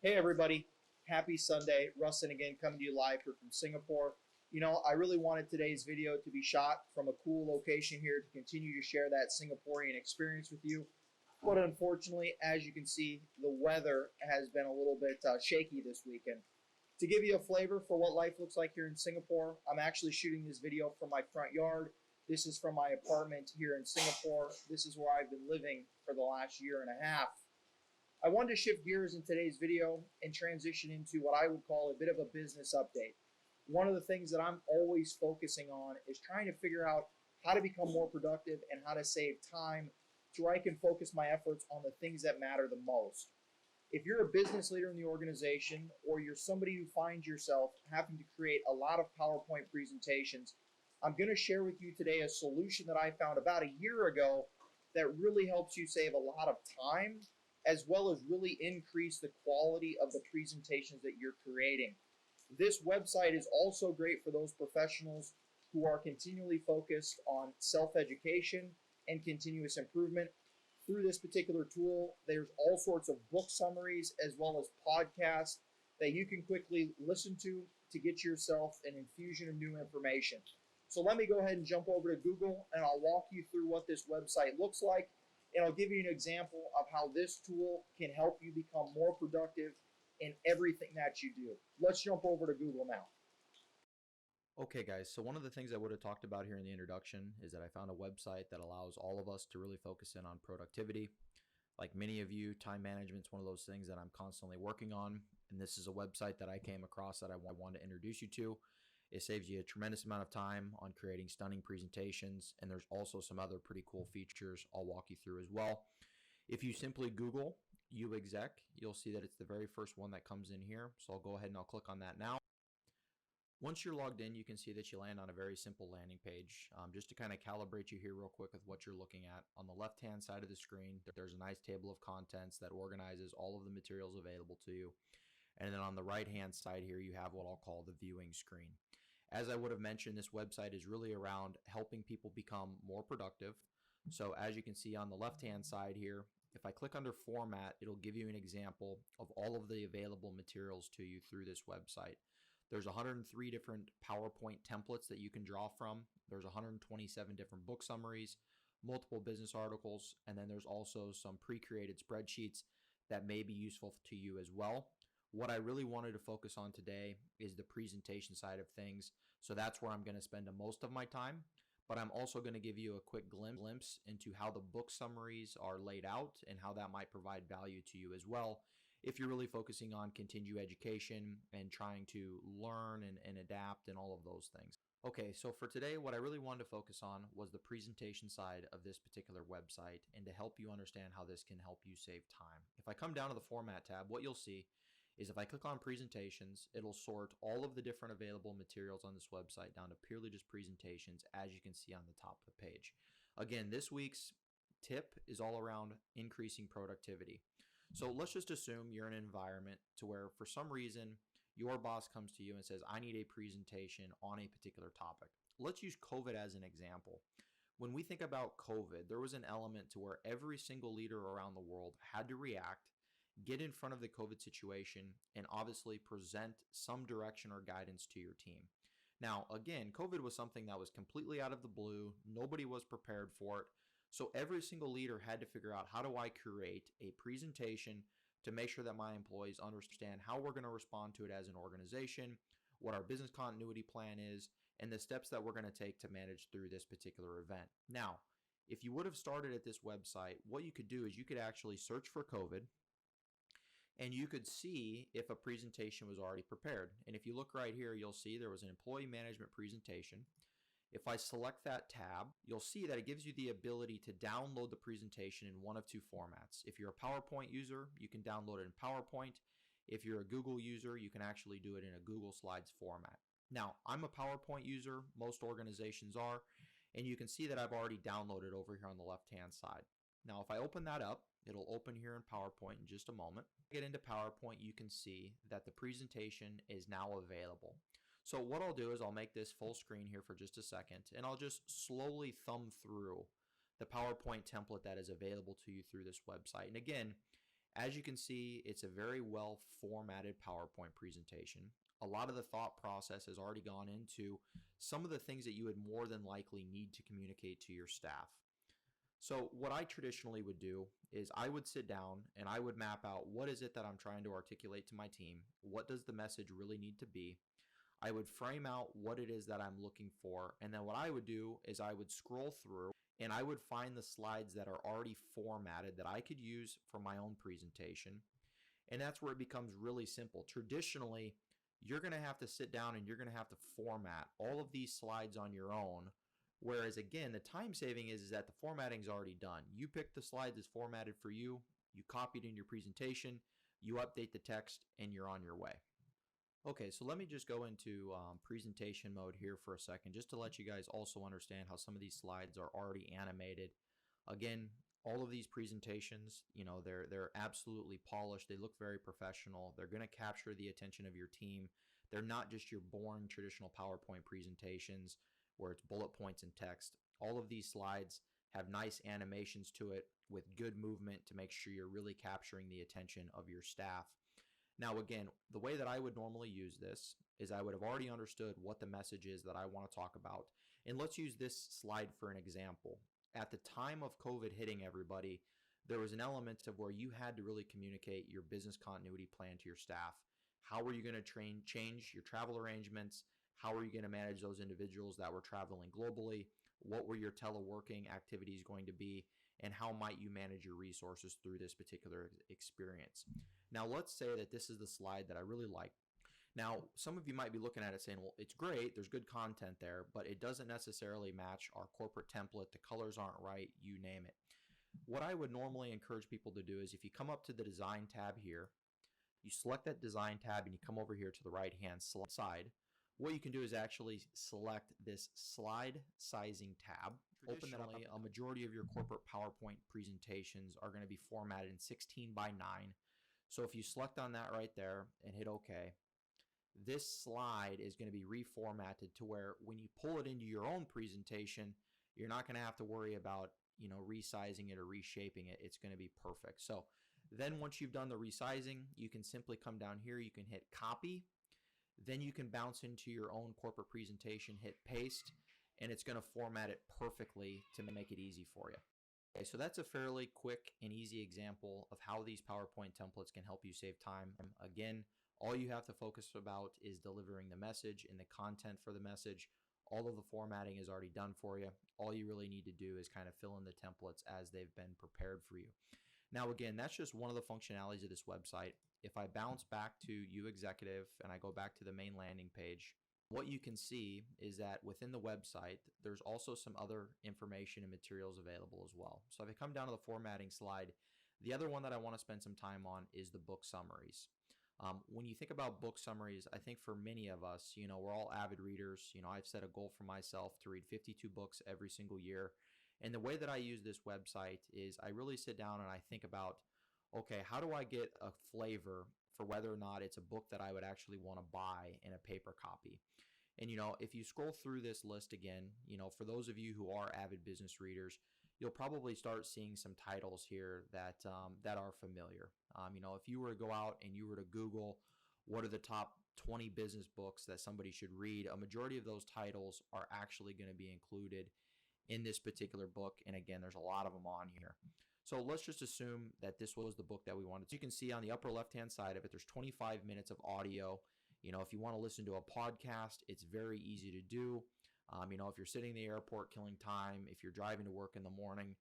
Hey everybody, happy Sunday. Rustin again coming to you live here from Singapore. I really wanted today's video to be shot from a cool location here to continue to share that Singaporean experience with you. But unfortunately, as you can see, the weather has been a little bit shaky this weekend. To give you a flavor for what life looks like here in Singapore, I'm actually shooting this video from my front yard. This is from my apartment here in Singapore. This is where I've been living for the last year and a half. I wanted to shift gears in today's video and transition into what I would call a bit of a business update. One of the things that I'm always focusing on is trying to figure out how to become more productive and how to save time so I can focus my efforts on the things that matter the most. If you're a business leader in the organization or you're somebody who finds yourself having to create a lot of PowerPoint presentations, I'm going to share with you today a solution that I found about a year ago that really helps you save a lot of time as well as really increase the quality of the presentations that you're creating. This website is also great for those professionals who are continually focused on self-education and continuous improvement. Through this particular tool, there's all sorts of book summaries as well as podcasts that you can quickly listen to get yourself an infusion of new information. So let me go ahead and jump over to Google and I'll walk you through what this website looks like, and I'll give you an example of how this tool can help you become more productive in everything that you do. Let's jump over to Google now. Okay, guys, so one of the things I would have talked about here in the introduction is that I found a website that allows all of us to really focus in on productivity. Like many of you, time management is one of those things that I'm constantly working on. And this is a website that I came across that I wanted to introduce you to. It saves you a tremendous amount of time on creating stunning presentations. And there's also some other pretty cool features I'll walk you through as well. If you simply Google UExec, you'll see that it's the very first one that comes in here. So I'll go ahead and I'll click on that now. Once you're logged in, you can see that you land on a very simple landing page. Just to kind of calibrate you here real quick with what you're looking at. On the left-hand side of the screen, there's a nice table of contents that organizes all of the materials available to you. And then on the right-hand side here, you have what I'll call the viewing screen. As I would have mentioned, this website is really around helping people become more productive. So as you can see on the left-hand side here, if I click under Format, it'll give you an example of all of the available materials to you through this website. There's 103 different PowerPoint templates that you can draw from. There's 127 different book summaries, multiple business articles, and then there's also some pre-created spreadsheets that may be useful to you as well. What I really wanted to focus on today is the presentation side of things. So that's where I'm going to spend the most of my time. But I'm also going to give you a quick glimpse into how the book summaries are laid out and how that might provide value to you as well if you're really focusing on continued education and trying to learn and adapt and all of those things. Okay, so for today, what I really wanted to focus on was the presentation side of this particular website and to help you understand how this can help you save time. If I come down to the Format tab, what you'll see is if I click on presentations, it'll sort all of the different available materials on this website down to purely just presentations, as you can see on the top of the page. Again, this week's tip is all around increasing productivity. So let's just assume you're in an environment to where for some reason your boss comes to you and says, I need a presentation on a particular topic. Let's use COVID as an example. When we think about COVID, there was an element to where every single leader around the world had to react, get in front of the COVID situation, and obviously present some direction or guidance to your team. Now, again, COVID was something that was completely out of the blue. Nobody was prepared for it. So every single leader had to figure out, how do I create a presentation to make sure that my employees understand how we're going to respond to it as an organization, what our business continuity plan is, and the steps that we're going to take to manage through this particular event. Now, if you would have started at this website, what you could do is you could actually search for COVID and you could see if a presentation was already prepared. And if you look right here, you'll see there was an employee management presentation. If I select that tab, you'll see that it gives you the ability to download the presentation in one of two formats. If you're a PowerPoint user, you can download it in PowerPoint. If you're a Google user, you can actually do it in a Google Slides format. Now, I'm a PowerPoint user, most organizations are, and you can see that I've already downloaded over here on the left-hand side. Now, if I open that up, it'll open here in PowerPoint in just a moment. Get into PowerPoint, you can see that the presentation is now available. So what I'll do is I'll make this full screen here for just a second, and I'll just slowly thumb through the PowerPoint template that is available to you through this website. And again, As you can see, it's a very well formatted PowerPoint presentation. A lot of the thought process has already gone into some of the things that you would more than likely need to communicate to your staff. So what I traditionally would do is I would sit down and I would map out what is it that I'm trying to articulate to my team? What does the message really need to be? I would frame out what it is that I'm looking for. And then what I would do is I would scroll through and I would find the slides that are already formatted that I could use for my own presentation. And that's where it becomes really simple. Traditionally, you're going to have to sit down and you're going to have to format all of these slides on your own. Whereas again, the time saving is that the formatting is already done. You pick the slides as formatted for you, you copy it in your presentation, you update the text, and you're on your way. Okay, so let me just go into presentation mode here for a second, just to let you guys also understand how some of these slides are already animated. Again, all of these presentations, they're absolutely polished. They look very professional. They're going to capture the attention of your team. They're not just your boring traditional PowerPoint presentations where it's bullet points and text. All of these slides have nice animations to it with good movement to make sure you're really capturing the attention of your staff. Now, again, the way that I would normally use this is I would have already understood what the message is that I want to talk about. And let's use this slide for an example. At the time of COVID hitting everybody, there was an element of where you had to really communicate your business continuity plan to your staff. How were you going to change your travel arrangements? How are you going to manage those individuals that were traveling globally? What were your teleworking activities going to be? And how might you manage your resources through this particular experience? Now, let's say that this is the slide that I really like. Now, some of you might be looking at it saying, well, it's great, there's good content there, but it doesn't necessarily match our corporate template. The colors aren't right, you name it. What I would normally encourage people to do is if you come up to the design tab here, you select that design tab and you come over here to the right-hand side. What you can do is actually select this slide sizing tab. Open that up. A majority of your corporate PowerPoint presentations are going to be formatted in 16 by 9. So if you select on that right there and hit OK, this slide is going to be reformatted to where when you pull it into your own presentation, you're not going to have to worry about resizing it or reshaping it. It's going to be perfect. So then once you've done the resizing, you can simply come down here, you can hit copy, then you can bounce into your own corporate presentation, hit paste, and it's going to format it perfectly to make it easy for you. Okay, so that's a fairly quick and easy example of how these PowerPoint templates can help you save time. Again, all you have to focus about is delivering the message and the content for the message. All of the formatting is already done for you. All you really need to do is kind of fill in the templates as they've been prepared for you. Now, again, that's just one of the functionalities of this website. If I bounce back to You Executive and I go back to the main landing page, what you can see is that within the website, there's also some other information and materials available as well. So if I come down to the formatting slide, the other one that I want to spend some time on is the book summaries. When you think about book summaries, I think for many of us, we're all avid readers. I've set a goal for myself to read 52 books every single year. And the way that I use this website is I really sit down and I think about, okay, how do I get a flavor for whether or not it's a book that I would actually want to buy in a paper copy? And, if you scroll through this list again, for those of you who are avid business readers, you'll probably start seeing some titles here that are familiar. If you were to go out and you were to Google what are the top 20 business books that somebody should read, a majority of those titles are actually going to be included in this particular book. And again, there's a lot of them on here. So let's just assume that this was the book that we wanted. So you can see on the upper left-hand side of it, there's 25 minutes of audio. If you want to listen to a podcast, it's very easy to do. If you're sitting in the airport killing time, if you're driving to work in the morning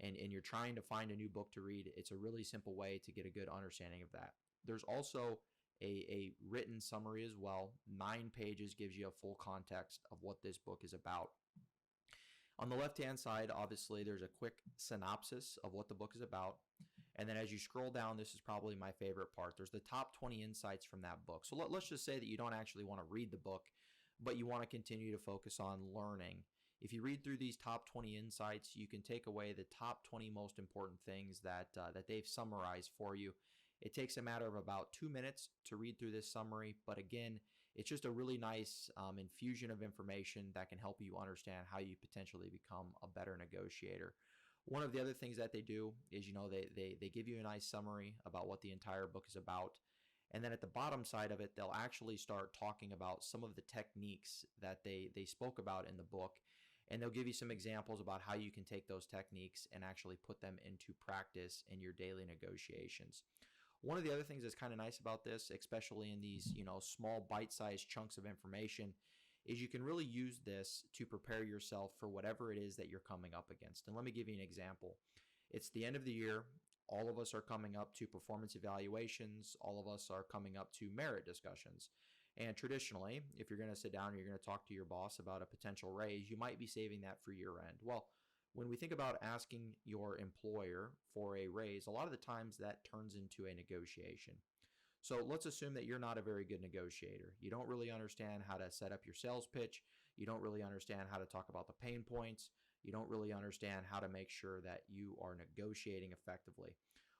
and you're trying to find a new book to read, it's a really simple way to get a good understanding of that. There's also a written summary as well. 9 pages gives you a full context of what this book is about. On the left-hand side, obviously, there's a quick synopsis of what the book is about. And then as you scroll down, this is probably my favorite part. There's the top 20 insights from that book. So let's just say that you don't actually want to read the book, but you want to continue to focus on learning. If you read through these top 20 insights, you can take away the top 20 most important things that they've summarized for you. It takes a matter of about 2 minutes to read through this summary, but again, it's just a really nice infusion of information that can help you understand how you potentially become a better negotiator. One of the other things that they do is, they give you a nice summary about what the entire book is about. And then at the bottom side of it, they'll actually start talking about some of the techniques that they spoke about in the book. And they'll give you some examples about how you can take those techniques and actually put them into practice in your daily negotiations. One of the other things that's kind of nice about this, especially in these, small bite-sized chunks of information, is you can really use this to prepare yourself for whatever it is that you're coming up against. And let me give you an example. It's the end of the year. All of us are coming up to performance evaluations. All of us are coming up to merit discussions. And traditionally, if you're going to sit down and you're going to talk to your boss about a potential raise, you might be saving that for year end. Well, when we think about asking your employer for a raise, a lot of the times that turns into a negotiation. So let's assume that you're not a very good negotiator. You don't really understand how to set up your sales pitch. You don't really understand how to talk about the pain points. You don't really understand how to make sure that you are negotiating effectively.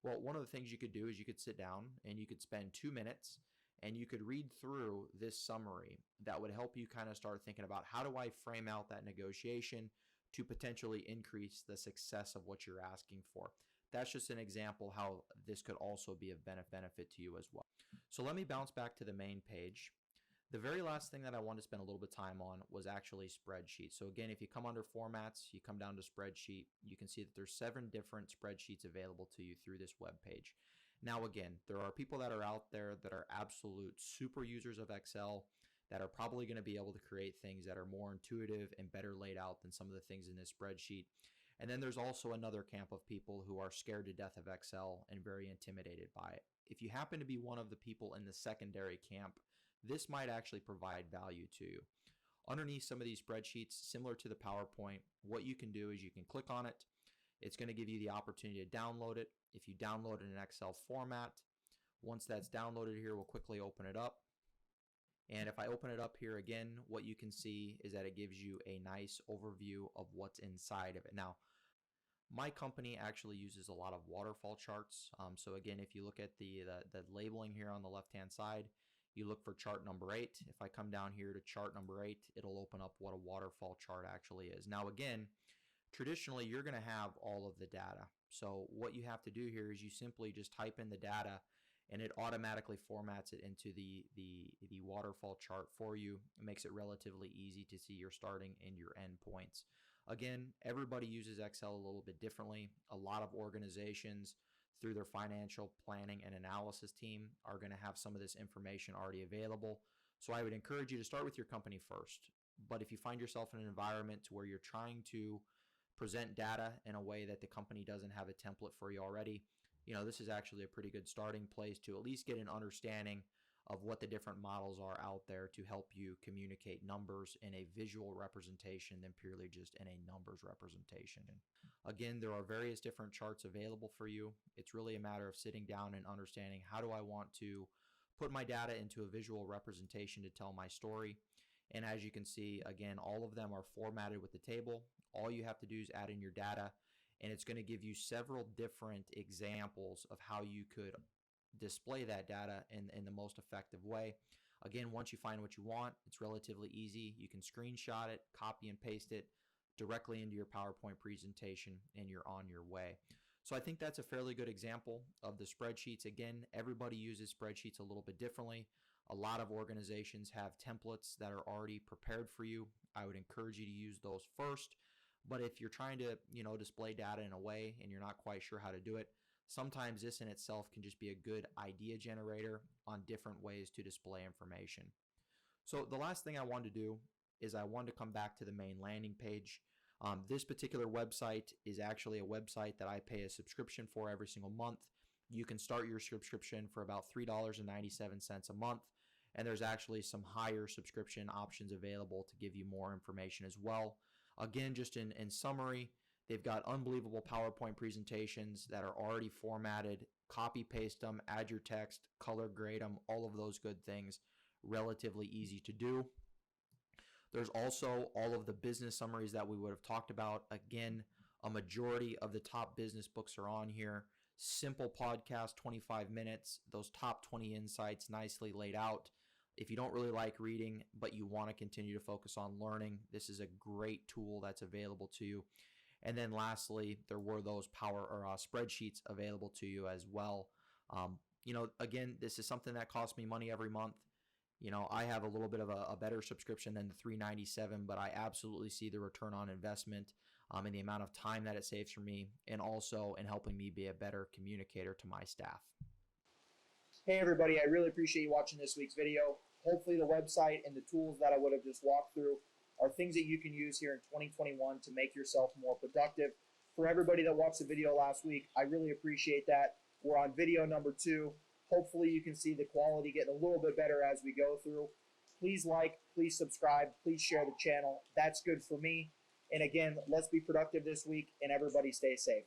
Well, one of the things you could do is you could sit down and you could spend 2 minutes and you could read through this summary that would help you kind of start thinking about, how do I frame out that negotiation to potentially increase the success of what you're asking for. That's just an example how this could also be of benefit to you as well. So let me bounce back to the main page. The very last thing that I wanted to spend a little bit of time on was actually Spreadsheet. So again, if you come under Formats, you come down to Spreadsheet, you can see that there's 7 different spreadsheets available to you through this web page. Now again, there are people that are out there that are absolute super users of Excel that are probably going to be able to create things that are more intuitive and better laid out than some of the things in this spreadsheet. And then there's also another camp of people who are scared to death of Excel and very intimidated by it. If you happen to be one of the people in the secondary camp, this might actually provide value to you. Underneath some of these spreadsheets, similar to the PowerPoint, what you can do is you can click on it. It's going to give you the opportunity to download it. If you download it in an Excel format, once that's downloaded here, we'll quickly open it up. And if I open it up here again, what you can see is that it gives you a nice overview of what's inside of it. Now, my company actually uses a lot of waterfall charts. So again, if you look at the labeling here on the left-hand side, you look for chart number 8. If I come down here to chart number 8, it'll open up what a waterfall chart actually is. Now again, traditionally, you're going to have all of the data. So what you have to do here is you simply just type in the data and it automatically formats it into the waterfall chart for you. It makes it relatively easy to see your starting and your end points. Again, everybody uses Excel a little bit differently. A lot of organizations, through their financial planning and analysis team, are going to have some of this information already available. So I would encourage you to start with your company first. But if you find yourself in an environment where you're trying to present data in a way that the company doesn't have a template for you already, this is actually a pretty good starting place to at least get an understanding of what the different models are out there to help you communicate numbers in a visual representation than purely just in a numbers representation. Again, there are various different charts available for you. It's really a matter of sitting down and understanding, how do I want to put my data into a visual representation to tell my story. And as you can see, again, all of them are formatted with the table. All you have to do is add in your data, and it's going to give you several different examples of how you could display that data in the most effective way. Again, once you find what you want, it's relatively easy. You can screenshot it, copy and paste it directly into your PowerPoint presentation, and you're on your way. So I think that's a fairly good example of the spreadsheets. Again, everybody uses spreadsheets a little bit differently. A lot of organizations have templates that are already prepared for you. I would encourage you to use those first. But if you're trying to, display data in a way and you're not quite sure how to do it, sometimes this in itself can just be a good idea generator on different ways to display information. So the last thing I wanted to do is I wanted to come back to the main landing page. This particular website is actually a website that I pay a subscription for every single month. You can start your subscription for about $3.97 a month, and there's actually some higher subscription options available to give you more information as well. Again, just in summary, they've got unbelievable PowerPoint presentations that are already formatted. Copy, paste them, add your text, color grade them, all of those good things. Relatively easy to do. There's also all of the business summaries that we would have talked about. Again, a majority of the top business books are on here. Simple podcast, 25 minutes. Those top 20 insights nicely laid out. If you don't really like reading, but you want to continue to focus on learning, this is a great tool that's available to you. And then lastly, there were those power or spreadsheets available to you as well. Again, this is something that costs me money every month. I have a little bit of a better subscription than the $397, but I absolutely see the return on investment and the amount of time that it saves for me, and also in helping me be a better communicator to my staff. Hey everybody, I really appreciate you watching this week's video. Hopefully the website and the tools that I would have just walked through are things that you can use here in 2021 to make yourself more productive. For everybody that watched the video last week, I really appreciate that. We're on video number 2. Hopefully you can see the quality getting a little bit better as we go through. Please like, please subscribe, please share the channel. That's good for me. And again, let's be productive this week and everybody stay safe.